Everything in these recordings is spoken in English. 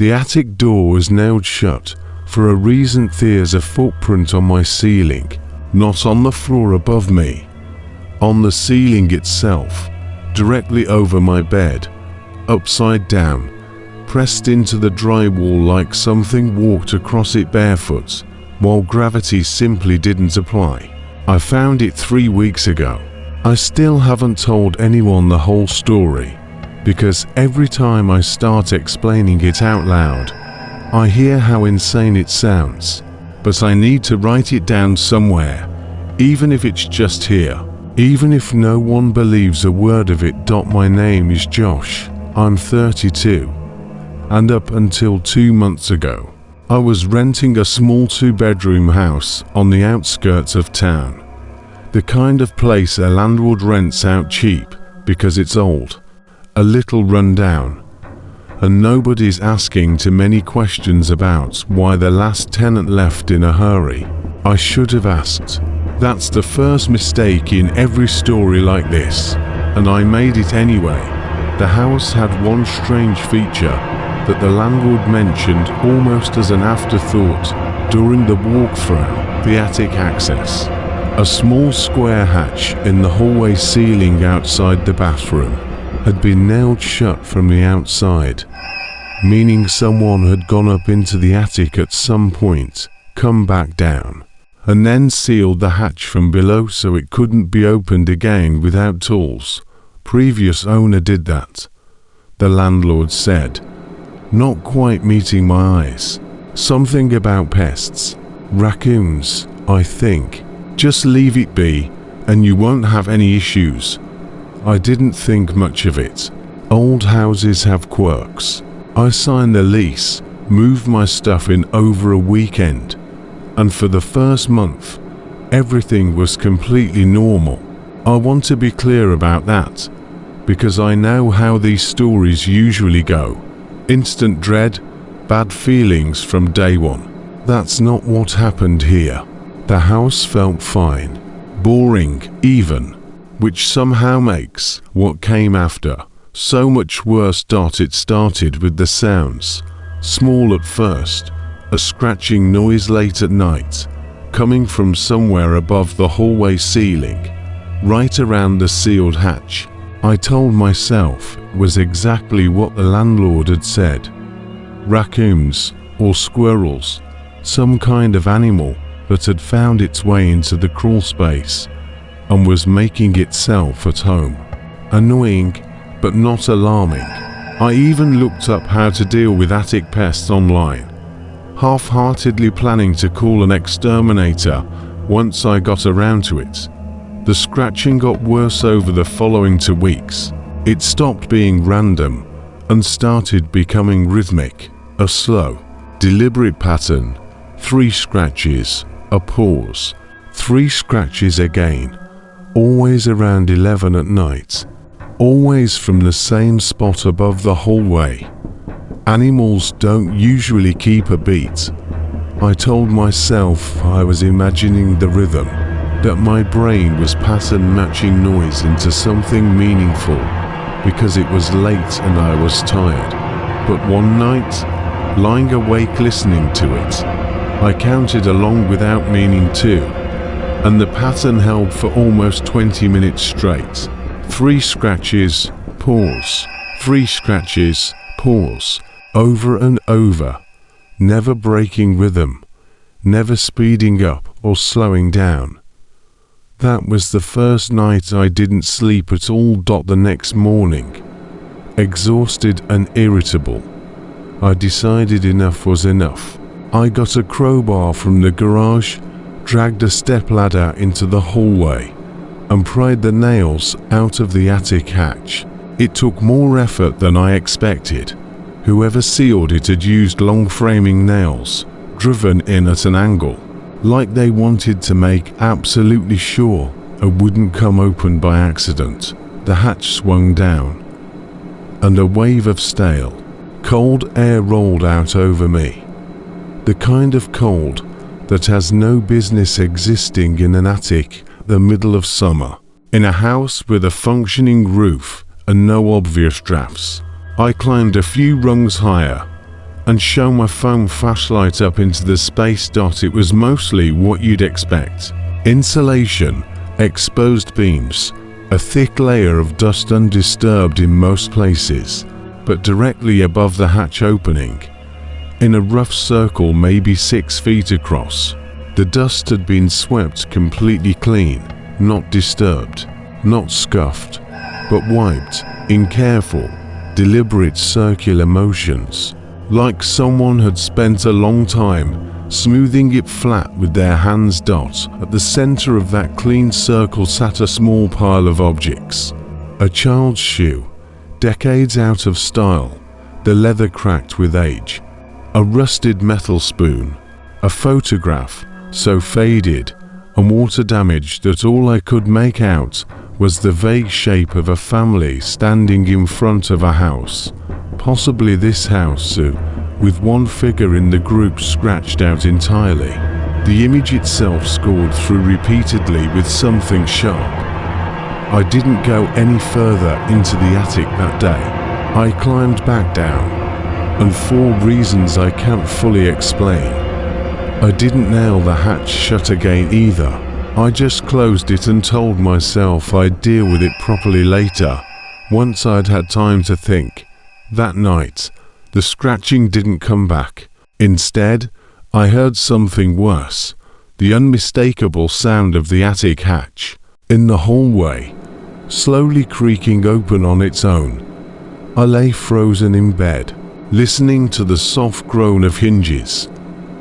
The attic door was nailed shut. For a reason, there's a footprint on my ceiling, not on the floor above me. On the ceiling itself, directly over my bed, upside down, pressed into the drywall like something walked across it barefoot, while gravity simply didn't apply. I found it 3 weeks ago. I still haven't told anyone the whole story, because every time I start explaining it out loud, I hear how insane it sounds. But I need to write it down somewhere, even if it's just here. Even if no one believes a word of it. My name is Josh. I'm 32. And up until 2 months ago, I was renting a small 2-bedroom house on the outskirts of town. The kind of place a landlord rents out cheap because it's old, a little run down, and nobody's asking too many questions about why the last tenant left in a hurry. I should have asked. That's the first mistake in every story like this, and I made it anyway. The house had one strange feature that the landlord mentioned almost as an afterthought during the walkthrough: the attic access. A small square hatch in the hallway ceiling outside the bathroom had been nailed shut from the outside, meaning someone had gone up into the attic at some point, come back down, and then sealed the hatch from below so it couldn't be opened again without tools. Previous owner did that, the landlord said, not quite meeting my eyes. Something about pests. Raccoons, I think. Just leave it be, and you won't have any issues. I didn't think much of it. Old houses have quirks. I signed the lease, moved my stuff in over a weekend, and for the first month, everything was completely normal. I want to be clear about that, because I know how these stories usually go. Instant dread, bad feelings from day one. That's not what happened here. The house felt fine, boring even, which somehow makes what came after so much worse. It started with the sounds, small at first, a scratching noise late at night, coming from somewhere above the hallway ceiling, right around the sealed hatch. I told myself it was exactly what the landlord had said. Raccoons or squirrels, some kind of animal that had found its way into the crawl space and was making itself at home. Annoying, but not alarming. I even looked up how to deal with attic pests online, half-heartedly planning to call an exterminator once I got around to it. The scratching got worse over the following 2 weeks. It stopped being random and started becoming rhythmic, a slow, deliberate pattern. 3 scratches, a pause, 3 scratches again, always around 11 at night, always from the same spot above the hallway. Animals don't usually keep a beat. I told myself I was imagining the rhythm, that my brain was pattern matching noise into something meaningful, because it was late and I was tired. But one night, lying awake listening to it, I counted along without meaning to, and the pattern held for almost 20 minutes straight. 3 scratches, pause, 3 scratches, pause, over and over, never breaking rhythm, never speeding up or slowing down. That was the first night I didn't sleep at all. The next morning, exhausted and irritable, I decided enough was enough. I got a crowbar from the garage, dragged a stepladder into the hallway, and pried the nails out of the attic hatch. It took more effort than I expected. Whoever sealed it had used long framing nails, driven in at an angle, like they wanted to make absolutely sure it wouldn't come open by accident. The hatch swung down, and a wave of stale, cold air rolled out over me. The kind of cold that has no business existing in an attic the middle of summer, in a house with a functioning roof and no obvious drafts. I climbed a few rungs higher, and shone my phone flashlight up into the space. It was mostly what you'd expect. Insulation, exposed beams, a thick layer of dust undisturbed in most places, but directly above the hatch opening, in a rough circle maybe 6 feet across, the dust had been swept completely clean, not disturbed, not scuffed, but wiped in careful, deliberate circular motions, like someone had spent a long time smoothing it flat with their hands. At the center of that clean circle sat a small pile of objects. A child's shoe, decades out of style, the leather cracked with age. A rusted metal spoon. A photograph, so faded and water damaged that all I could make out was the vague shape of a family standing in front of a house. Possibly this house, with one figure in the group scratched out entirely. The image itself scored through repeatedly with something sharp. I didn't go any further into the attic that day. I climbed back down, and for reasons I can't fully explain, I didn't nail the hatch shut again either. I just closed it and told myself I'd deal with it properly later, once I'd had time to think. That night, the scratching didn't come back. Instead, I heard something worse, the unmistakable sound of the attic hatch, in the hallway, slowly creaking open on its own. I lay frozen in bed, listening to the soft groan of hinges,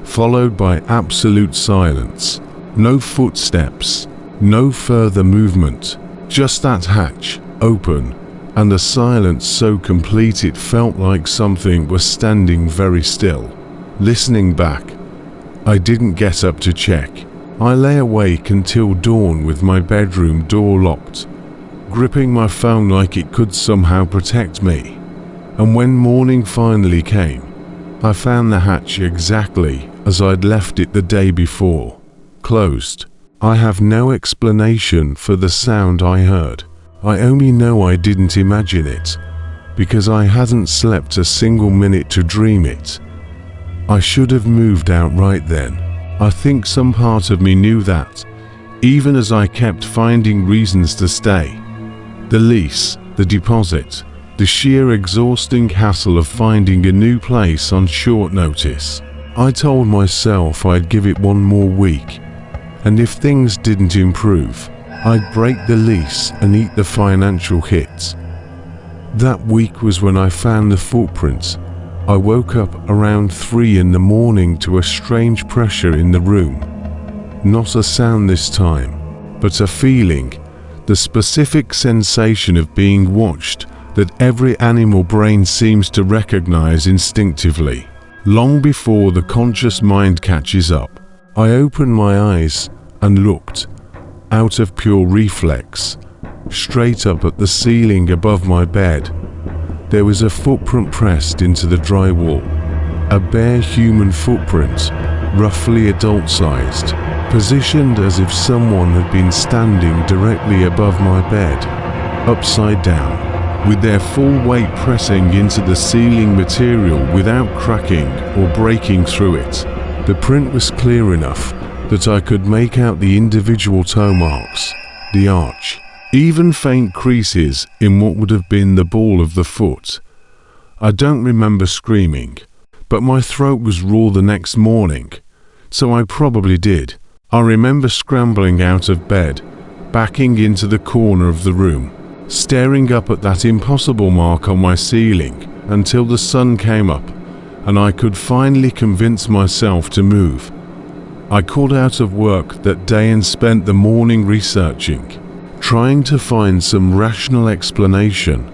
followed by absolute silence. No footsteps, no further movement, just that hatch, open, and the silence so complete it felt like something was standing very still. Listening back, I didn't get up to check. I lay awake until dawn with my bedroom door locked, gripping my phone like it could somehow protect me. And when morning finally came, I found the hatch exactly as I'd left it the day before, closed. I have no explanation for the sound I heard. I only know I didn't imagine it, because I hadn't slept a single minute to dream it. I should have moved out right then. I think some part of me knew that, even as I kept finding reasons to stay. The lease, the deposit, the sheer exhausting hassle of finding a new place on short notice. I told myself I'd give it one more week, and if things didn't improve, I'd break the lease and eat the financial hit. That week was when I found the footprints. I woke up around 3 in the morning to a strange pressure in the room. Not a sound this time, but a feeling, the specific sensation of being watched that every animal brain seems to recognize instinctively, long before the conscious mind catches up. I opened my eyes and looked, out of pure reflex, straight up at the ceiling above my bed. There was a footprint pressed into the drywall, a bare human footprint, roughly adult-sized, positioned as if someone had been standing directly above my bed, upside down, with their full weight pressing into the ceiling material without cracking or breaking through it. The print was clear enough that I could make out the individual toe marks, the arch, even faint creases in what would have been the ball of the foot. I don't remember screaming, but my throat was raw the next morning, so I probably did. I remember scrambling out of bed, backing into the corner of the room, staring up at that impossible mark on my ceiling until the sun came up and I could finally convince myself to move. I called out of work that day and spent the morning researching, trying to find some rational explanation.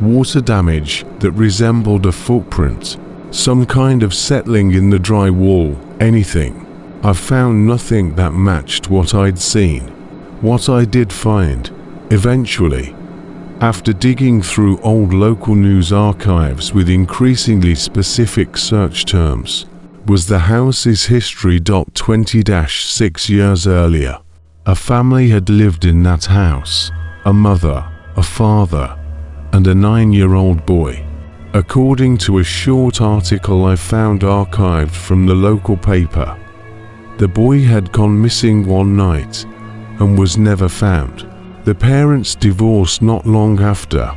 Water damage that resembled a footprint, some kind of settling in the dry wall, anything. I found nothing that matched what I'd seen. What I did find, eventually, after digging through old local news archives with increasingly specific search terms, was the house's history. 20-6 years earlier, a family had lived in that house, a mother, a father, and a 9-year-old boy. according to a short article I found archived from the local paper. The boy had gone missing one night and was never found. The parents divorced not long after.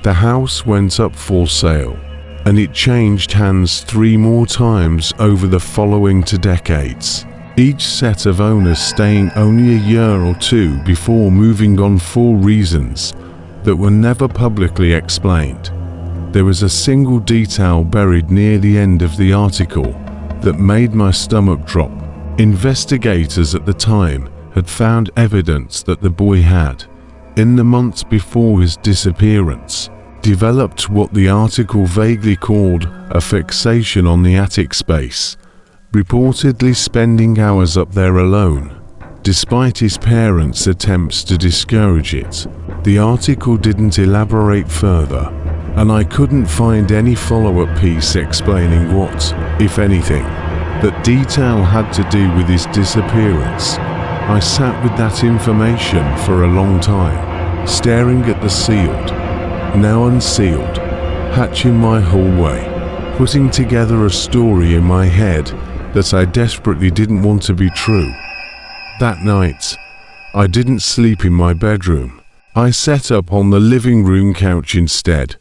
The house went up for sale, and it changed hands 3 more times over the following 2 decades, each set of owners staying only a year or 2 before moving on for reasons that were never publicly explained. There was a single detail buried near the end of the article that made my stomach drop. Investigators at the time had found evidence that the boy had, in the months before his disappearance, developed what the article vaguely called a fixation on the attic space, reportedly spending hours up there alone, despite his parents' attempts to discourage it. The article didn't elaborate further, and I couldn't find any follow-up piece explaining what, if anything, that detail had to do with his disappearance. I sat with that information for a long time, staring at the sealed, now unsealed, hatch in my hallway, putting together a story in my head that I desperately didn't want to be true. That night, I didn't sleep in my bedroom. I sat up on the living room couch instead,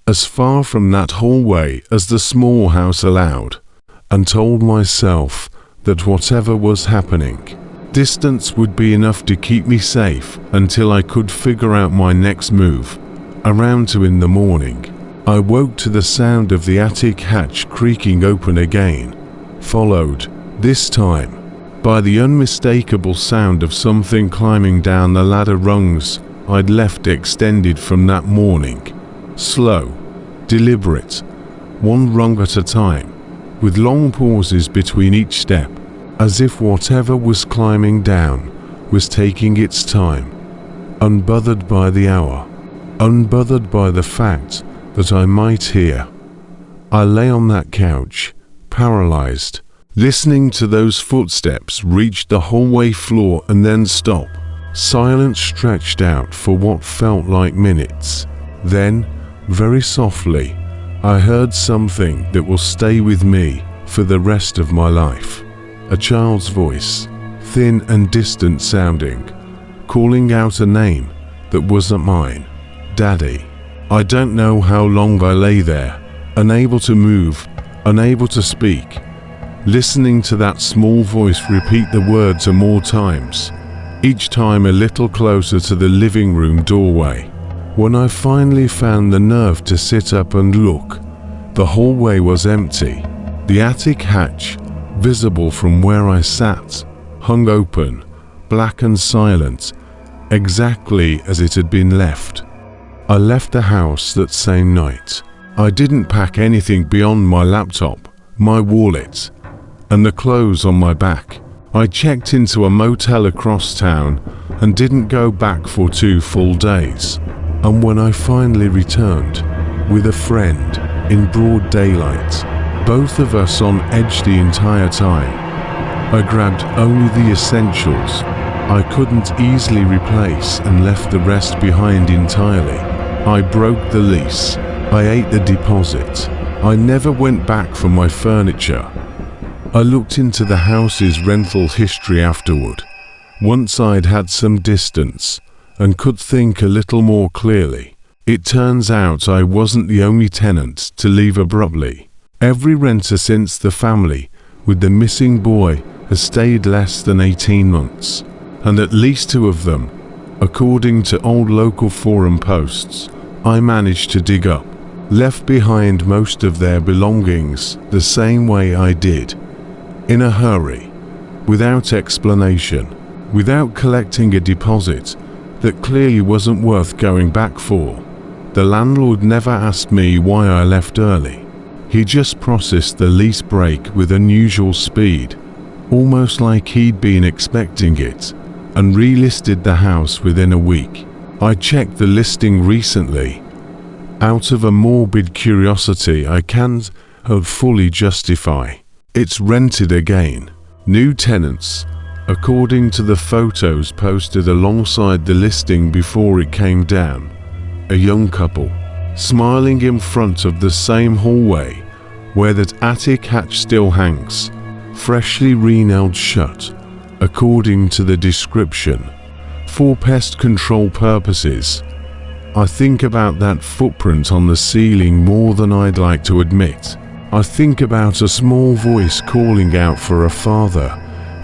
as far from that hallway as the small house allowed, and told myself that whatever was happening, distance would be enough to keep me safe until I could figure out my next move. Around 2 in the morning, I woke to the sound of the attic hatch creaking open again, followed, this time, by the unmistakable sound of something climbing down the ladder rungs I'd left extended from that morning. Slow, deliberate, 1 rung at a time, with long pauses between each step, as if whatever was climbing down was taking its time, unbothered by the hour, unbothered by the fact that I might hear. I lay on that couch, paralyzed, listening to those footsteps reach the hallway floor and then stop. Silence stretched out for what felt like minutes. Then, very softly, I heard something that will stay with me for the rest of my life. A child's voice, thin and distant sounding, calling out a name that wasn't mine. Daddy. I don't know how long I lay there, unable to move, unable to speak, listening to that small voice repeat the words more times, each time a little closer to the living room doorway. When I finally found the nerve to sit up and look, the hallway was empty. The attic hatch, visible from where I sat, hung open, black and silent, exactly as it had been left. I left the house that same night. I didn't pack anything beyond my laptop, my wallet, and the clothes on my back. I checked into a motel across town and didn't go back for 2 full days. And when I finally returned, with a friend, in broad daylight, both of us on edge the entire time, I grabbed only the essentials I couldn't easily replace and left the rest behind entirely. I broke the lease. I ate the deposit. I never went back for my furniture. I looked into the house's rental history afterward, once I'd had some distance and could think a little more clearly. It turns out I wasn't the only tenant to leave abruptly. Every renter since the family with the missing boy has stayed less than 18 months, and at least 2 of them, according to old local forum posts I managed to dig up, left behind most of their belongings the same way I did, in a hurry, without explanation, without collecting a deposit that clearly wasn't worth going back for. The landlord never asked me why I left early. He just processed the lease break with unusual speed, almost like he'd been expecting it, and relisted the house within a week. I checked the listing recently, out of a morbid curiosity I can't fully justify. It's rented again. New tenants, according to the photos posted alongside the listing before it came down. A young couple, smiling in front of the same hallway where that attic hatch still hangs, freshly re-nailed shut, according to the description, for pest control purposes. I think about that footprint on the ceiling more than I'd like to admit. I think about a small voice calling out for a father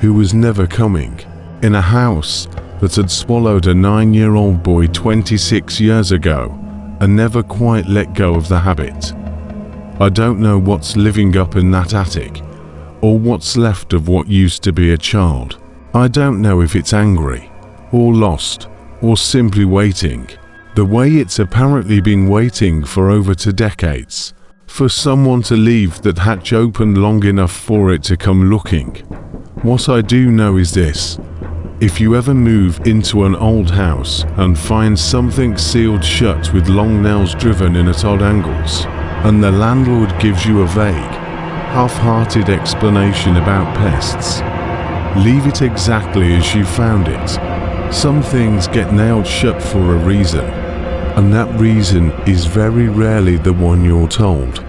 who was never coming, in a house that had swallowed a 9-year-old boy 26 years ago and never quite let go of the habit. I don't know what's living up in that attic, or what's left of what used to be a child. I don't know if it's angry, or lost, or simply waiting, the way it's apparently been waiting for over 2 decades, for someone to leave that hatch open long enough for it to come looking. What I do know is this: if you ever move into an old house and find something sealed shut with long nails driven in at odd angles, and the landlord gives you a vague, half-hearted explanation about pests, leave it exactly as you found it. Some things get nailed shut for a reason, and that reason is very rarely the one you're told.